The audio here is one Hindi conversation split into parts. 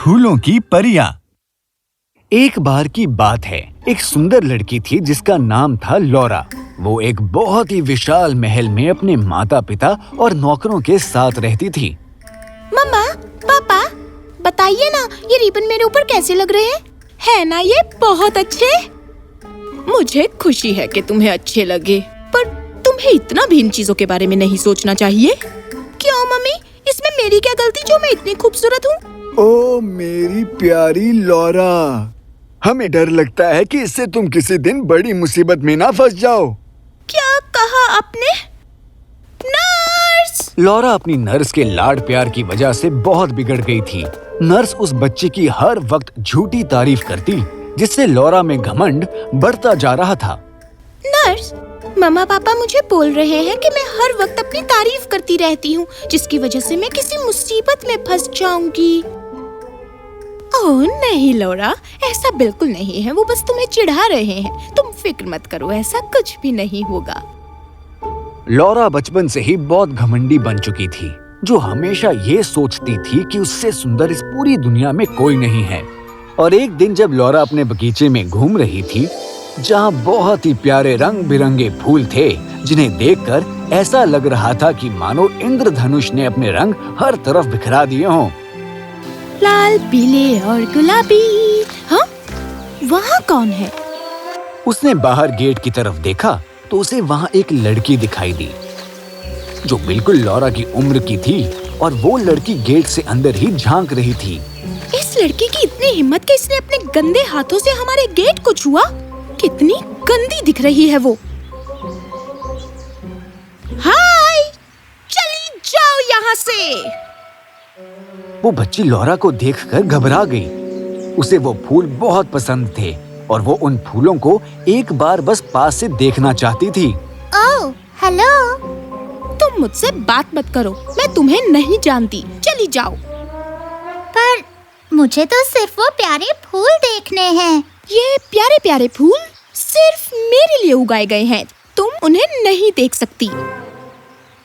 फूलों की परियां। एक बार की बात है, एक सुंदर लड़की थी जिसका नाम था लौरा। वो एक बहुत ही विशाल महल में अपने माता पिता और नौकरों के साथ रहती थी। मम्मा, पापा, बताइए ना, ये रिबन मेरे ऊपर कैसे लग रहे हैं? है ना ये बहुत अच्छे? मुझे खुशी है कि तुम्हें अच्छे लगे, पर तुम्हें इतना भी इन चीजों के बारे में नहीं सोचना चाहिए। क्यों मम्मी, इसमें मेरी क्या गलती जो मैं इतनी खूबसूरत हूँ? ओ मेरी प्यारी लौरा, हमें डर लगता है कि इससे तुम किसी दिन बड़ी मुसीबत में ना फंस जाओ। क्या कहा आपने? नर्स! लौरा अपनी नर्स के लाड प्यार की वजह से बहुत बिगड़ गई थी। नर्स उस बच्चे की हर वक्त झूठी तारीफ करती, जिससे लौरा में घमंड बढ़ता जा रहा था। नर्स, मम्मा पापा मुझे बोल रहे हैं कि मैं हर वक्त अपनी तारीफ करती रहती हूँ, जिसकी वजह से मैं किसी मुसीबत में फंस जाऊंगी। ओह नहीं लौरा, ऐसा बिल्कुल नहीं है, वो बस तुम्हें चिढ़ा रहे हैं। तुम फिक्र मत करो, ऐसा कुछ भी नहीं होगा। लौरा बचपन से ही बहुत घमंडी बन चुकी थी, जो हमेशा ये सोचती थी कि उससे सुंदर इस पूरी दुनिया में कोई नहीं है। और एक दिन जब लौरा अपने बगीचे में घूम रही थी, जहाँ बहुत ही प्यारे रंग बिरंगे फूल थे, जिन्हें देखकर ऐसा लग रहा था कि मानो इंद्रधनुष ने अपने रंग हर तरफ बिखरा दिए हों। लाल, पीले और गुलाबी। हाँ, वहाँ कौन है? उसने बाहर गेट की तरफ देखा तो उसे वहाँ एक लड़की दिखाई दी, जो बिल्कुल लौरा की उम्र की थी, और वो लड़की गेट से अंदर ही झांक रही थी। इस लड़की की इतनी हिम्मत कि इसने अपने गंदे हाथों से हमारे गेट को छुआ। कितनी गंदी दिख रही है वो। हाय, चली जाओ यहाँ से। वो बच्ची लौरा को देखकर घबरा गई। उसे वो फूल बहुत पसंद थे और वो उन फूलों को एक बार बस पास से देखना चाहती थी। ओह, हेलो। तुम मुझसे बात मत करो, मैं तुम्हें नहीं जानती, चली जाओ। पर मुझे तो सिर्फ वो प्यारे फूल देखने हैं। ये प्यारे प्यारे फूल सिर्फ मेरे लिए उगाए गए हैं, तुम उन्हें नहीं देख सकती।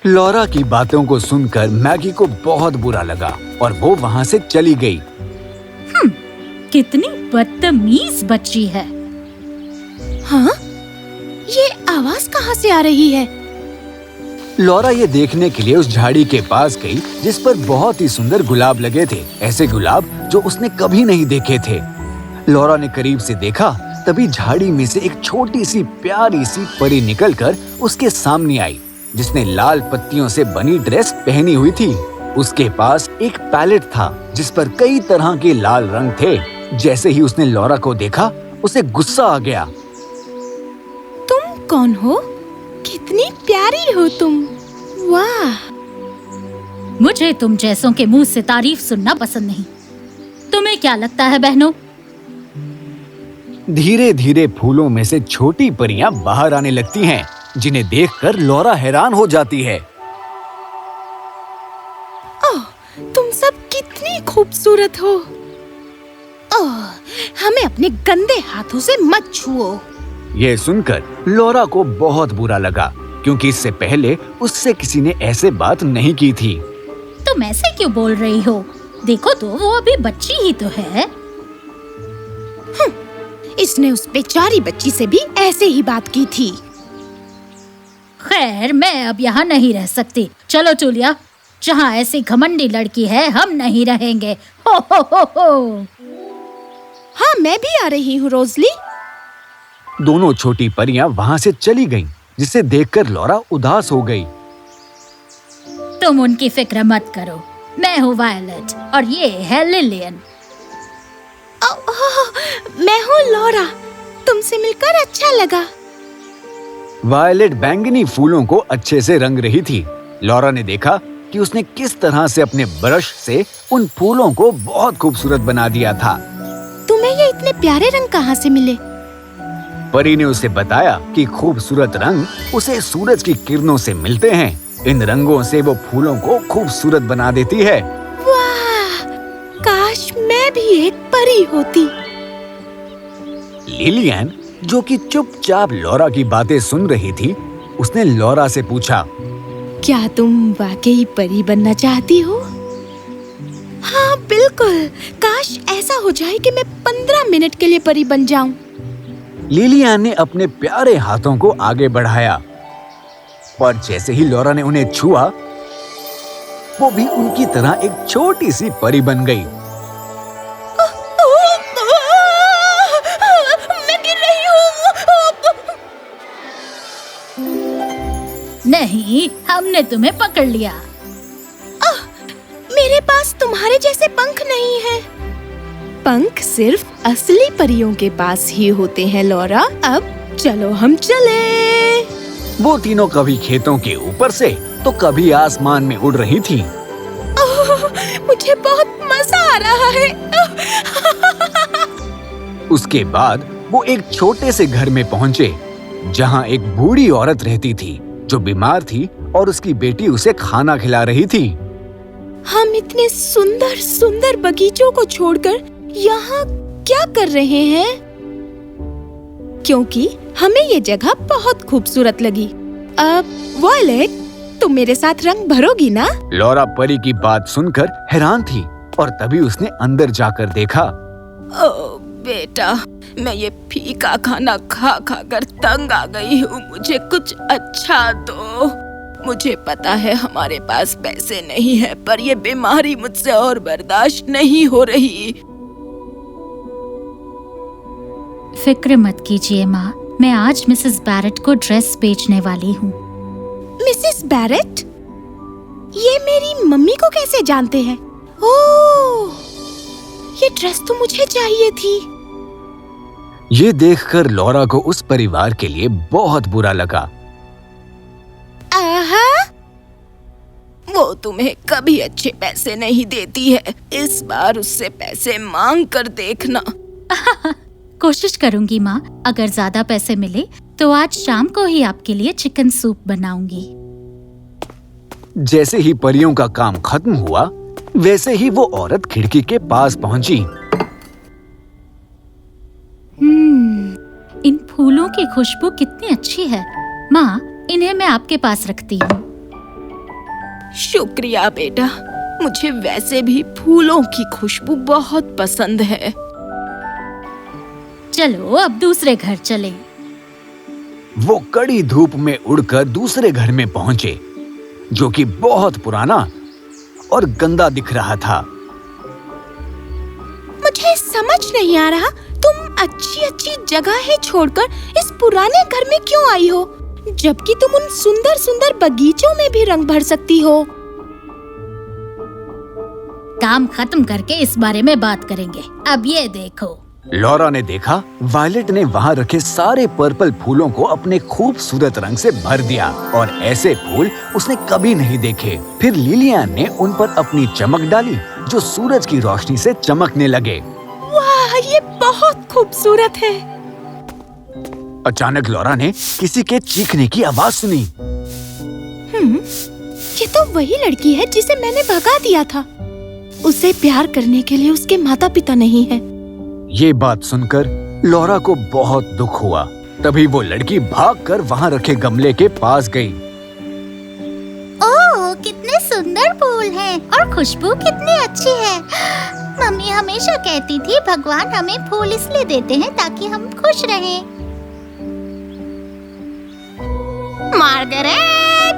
लौरा की बातों को सुनकर मैगी को बहुत बुरा लगा और वो वहाँ से चली गई। कितनी बदतमीज बच्ची है। हाँ, ये आवाज कहाँ से आ रही है? लौरा ये देखने के लिए उस झाड़ी के पास गई, जिस पर बहुत ही सुंदर गुलाब लगे थे, ऐसे गुलाब जो उसने कभी नहीं देखे थे। लौरा ने करीब से देखा, तभी झाड़ी में से एक छोटी सी प्यारी सी परी निकलकर उसके सामने आई, जिसने लाल पत्तियों से बनी ड्रेस पहनी हुई थी। उसके पास एक पैलेट था, जिस पर कई तरह के लाल रंग थे। जैसे ही उसने लौरा को देखा, उसे गुस्सा आ गया। तुम कौन हो? कितनी प्यारी हो तुम। वाह! मुझे तुम जैसों के मुंह से तारीफ सुनना पसंद नहीं। तुम्हें क्या लगता है बहनों? धीरे धीरे फूलों में से छोटी परियां बाहर आने लगती हैं, जिन्हें देखकर लौरा हैरान हो जाती है। ओह, तुम सब कितनी खूबसूरत हो। ओह, हमें अपने गंदे हाथों से मत छुओ। ये सुनकर लौरा को बहुत बुरा लगा, क्योंकि इससे पहले उससे किसी ने ऐसे बात नहीं की थी। तुम ऐसे क्यों बोल रही हो? देखो तो, वो अभी बच्ची ही तो है। इसने उस बेचारी बच्ची से भी ऐसे ही बात की थी। खैर, मैं अब यहाँ नहीं रह सकती। चलो चूलिया, जहाँ ऐसी घमंडी लड़की है, हम नहीं रहेंगे। हो हो हो हो। हाँ, मैं भी आ रही हूँ रोज़ली। दोनों छोटी परियां वहाँ से चली गईं, जिसे देखकर लौरा उदास हो गई। तुम उनकी फिक्र मत करो, मैं हूँ वायलेट और ये है लिलियन। मैं हूँ लौरा, तुमसे मिलकर अच्छा लगा। वायलेट बैंगनी फूलों को अच्छे से रंग रही थी। लौरा ने देखा कि उसने किस तरह से अपने ब्रश से उन फूलों को बहुत खूबसूरत बना दिया था। तुम्हें ये इतने प्यारे रंग कहाँ से मिले? परी ने उसे बताया कि खूबसूरत रंग उसे सूरज की किरणों से मिलते हैं। इन रंगों से वो फूलों को खूबसूरत बना देती है। वाह! काश मैं भी एक परी होती। लिलियन, जो कि चुपचाप लौरा की बातें सुन रही थी, उसने लौरा से पूछा, क्या तुम वाकई परी बनना चाहती हो? हाँ बिल्कुल, काश ऐसा हो जाए कि मैं 15 मिनट के लिए परी बन जाऊं। लिलियान ने अपने प्यारे हाथों को आगे बढ़ाया और जैसे ही लॉरा ने उन्हें छुआ, वो भी उनकी तरह एक छोटी सी परी बन गई। मैं गिर रही हूँ। नहीं, हमने तुम्हें पकड़ लिया। मेरे पास तुम्हारे जैसे पंख नहीं है। पंख सिर्फ असली परियों के पास ही होते हैं लॉरा। अब चलो हम चले। वो तीनों कभी खेतों के ऊपर से तो कभी आसमान में उड़ रही थी। मुझे बहुत मजा आ रहा है। उसके बाद वो एक छोटे से घर में पहुंचे जहां एक बूढ़ी औरत रहती थी जो बीमार थी और उसकी बेटी उसे खाना खिला रही थी। हम इतने सुंदर सुंदर बगीचों को छोड़कर यहाँ क्या कर रहे हैं? क्योंकि हमें ये जगह बहुत खूबसूरत लगी। अब वॉयलेट, तुम मेरे साथ रंग भरोगी ना? लॉरा परी की बात सुनकर हैरान थी और तभी उसने अंदर जाकर देखा। ओ बेटा, मैं ये फीका खाना खा खा कर तंग आ गई हूँ। मुझे कुछ अच्छा दो। मुझे पता है हमारे पास पैसे नहीं है, पर ये बीमारी मुझसे और बर्दाश्त नहीं हो रही। फिक्र मत कीजिए माँ, मैं आज मिसेस बैरेट को ड्रेस बेचने वाली हूँ। Mrs Barrett? ये मेरी मम्मी को कैसे जानते हैं? ओह, ये ड्रेस तो मुझे चाहिए थी। ये देखकर लॉरा को उस परिवार के लिए बहुत बुरा लगा। आहा, वो तुम्हें कभी अच्छे पैसे नहीं देती है। इस बार उससे पैसे मांग कर देखना। कोशिश करूंगी माँ, अगर ज्यादा पैसे मिले तो आज शाम को ही आपके लिए चिकन सूप बनाऊंगी। जैसे ही परियों का काम खत्म हुआ, वैसे ही वो औरत खिड़की के पास पहुंची। इन फूलों की खुशबू कितनी अच्छी है। माँ, इन्हें मैं आपके पास रखती हूँ। शुक्रिया बेटा, मुझे वैसे भी फूलों की खुशबू बहुत पसंद है। चलो अब दूसरे घर चलें। वो कड़ी धूप में उड़कर दूसरे घर में पहुंचे, जो कि बहुत पुराना और गंदा दिख रहा था। मुझे समझ नहीं आ रहा, तुम अच्छी अच्छी जगहें छोड़कर इस पुराने घर में क्यों आई हो, जबकि तुम उन सुंदर सुंदर बगीचों में भी रंग भर सकती हो। काम खत्म करके इस बारे में बात करेंगे। अब ये देखो। लॉरा ने देखा वायलेट ने वहाँ रखे सारे पर्पल फूलों को अपने खूबसूरत रंग से भर दिया और ऐसे फूल उसने कभी नहीं देखे। फिर लिलियान ने उन पर अपनी चमक डाली जो सूरज की रोशनी से चमकने लगे। वाह, ये बहुत खूबसूरत है। अचानक लॉरा ने किसी के चीखने की आवाज सुनी। ये तो वही लड़की है जिसे मैंने भगा दिया था। उसे प्यार करने के लिए उसके माता पिता नहीं है। ये बात सुनकर लॉरा को बहुत दुख हुआ। तभी वो लड़की भागकर वहाँ रखे गमले के पास गई। ओह, कितने सुंदर फूल हैं और खुशबू कितनी अच्छी है। मम्मी हमेशा कहती थी भगवान हमें फूल इसलिए देते हैं ताकि हम खुश रहें। मार्गरेट,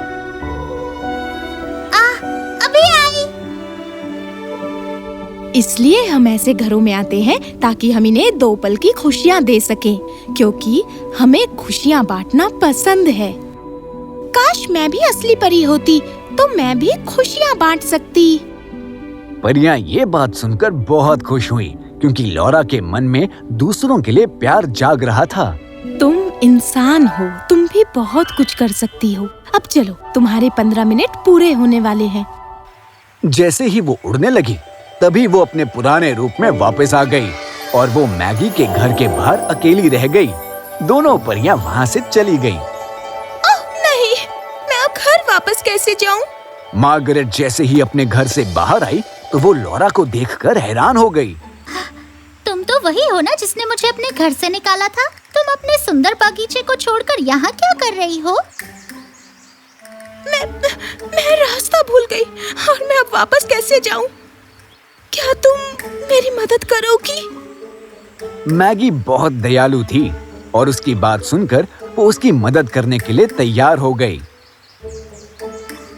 अभी आई। इसलिए हम ऐसे घरों में आते हैं ताकि हम इन्हें 2 पल की खुशियाँ दे सकें, क्योंकि हमें खुशियाँ बांटना पसंद है। काश मैं भी असली परी होती तो मैं भी खुशियाँ बांट सकती। परियां ये बात सुनकर बहुत खुश हुई क्योंकि लॉरा के मन में दूसरों के लिए प्यार जाग रहा था। तुम इंसान हो, तुम भी बहुत कुछ कर सकती हो। अब चलो, तुम्हारे 15 मिनट पूरे होने वाले हैं। जैसे ही वो उड़ने लगी, तभी वो अपने पुराने रूप में वापस आ गई और वो मैगी के घर के बाहर अकेली रह गई। दोनों परियां वहाँ से चली गईं। ओह नहीं, मैं अब घर वापस कैसे जाऊँ? मार्गरेट जैसे ही अपने घर से बाहर आई तो वो लॉरा को देखकर हैरान हो गई। तुम तो वही हो ना जिसने मुझे अपने घर से निकाला था। तुम अपने सुंदर बगीचे को छोड़कर यहाँ क्या कर रही हो? मैं रास्ता भूल गई और मैं अब वापस कैसे जाऊँ? क्या तुम मेरी मदद करोगी? मैगी बहुत दयालु थी और उसकी बात सुनकर वो उसकी मदद करने के लिए तैयार हो गई।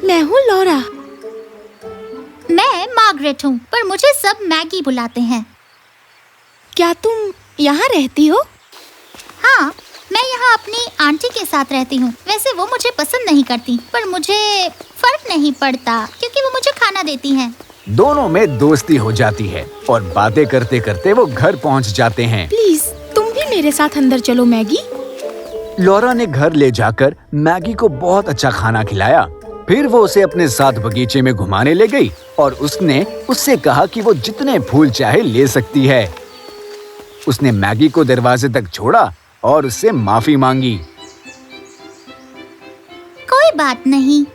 मैं हूँ लॉरा। मैं मार्गरेट हूँ, पर मुझे सब मैगी बुलाते हैं। क्या तुम यहाँ रहती हो? हाँ, मैं यहाँ अपनी आंटी के साथ रहती हूँ। वैसे वो मुझे पसंद नहीं करती, पर मुझे फर्क नहीं पड़ता क्योंकि वो मुझे खाना देती हैं। दोनों में दोस्ती हो जाती है और बातें करते करते वो घर पहुँच जाते हैं। प्लीज तुम भी मेरे साथ अंदर चलो मैगी। लॉरा ने घर ले जाकर मैगी को बहुत अच्छा खाना खिलाया। फिर वो उसे अपने साथ बगीचे में घुमाने ले गई और उसने उससे कहा कि वो जितने फूल चाहे ले सकती है। उसने मैगी को दरवाजे तक छोड़ा और उससे माफी मांगी। कोई बात नहीं।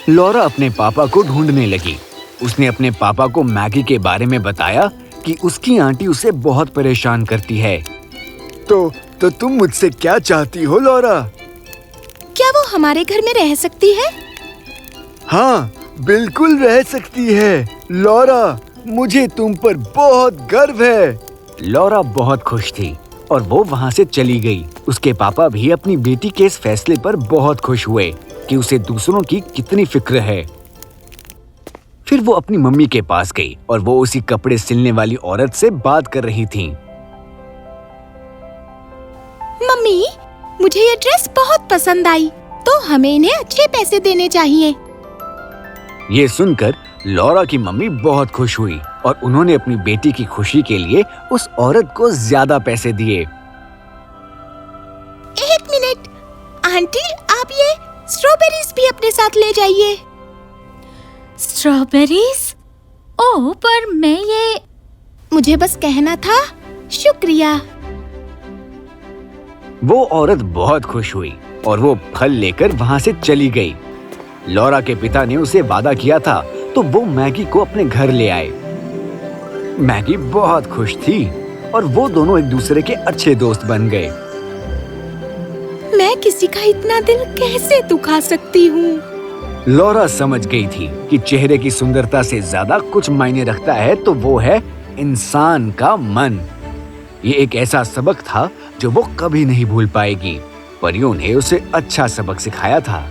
लॉरा अपने पापा को ढूंढने लगी। उसने अपने पापा को मैगी के बारे में बताया कि उसकी आंटी उसे बहुत परेशान करती है। तो तुम मुझसे क्या चाहती हो लॉरा? क्या वो हमारे घर में रह सकती है? हाँ, बिल्कुल रह सकती है लॉरा। मुझे तुम पर बहुत गर्व है। लॉरा बहुत खुश थी और वो वहाँ से चली गई। उसके पापा भी अपनी बेटी के इस फैसले पर बहुत खुश हुए कि उसे दूसरों की कितनी फिक्र है। फिर वो अपनी मम्मी के पास गई और वो उसी कपड़े सिलने वाली औरत से बात कर रही थी। मम्मी, मुझे ये ड्रेस बहुत पसंद आई, तो हमें इन्हें अच्छे पैसे देने चाहिए। ये सुनकर लॉरा की मम्मी बहुत खुश हुई और उन्होंने अपनी बेटी की खुशी के लिए उस औरत को ज्यादा पैसे दिए। एक मिनट, आंटी, आप ये स्ट्रॉबेरीज भी अपने साथ ले जाइए। स्ट्रॉबेरीज? ओह, पर मैं ये... मुझे बस कहना था। शुक्रिया। वो औरत बहुत खुश हुई और वो फल लेकर वहाँ से चली गई। लॉरा के पिता ने उसे वादा किया था, तो वो मैगी को अपने घर ले आए। मैगी बहुत खुश थी और वो दोनों एक दूसरे के अच्छे दोस्त बन गए। मैं किसी का इतना दिल कैसे दुखा सकती हूँ? लॉरा समझ गई थी कि चेहरे की सुंदरता से ज्यादा कुछ मायने रखता है, तो वो है इंसान का मन। ये एक ऐसा सबक था जो वो कभी नहीं भूल पाएगी। परियों ने उसे अच्छा सबक सिखाया था।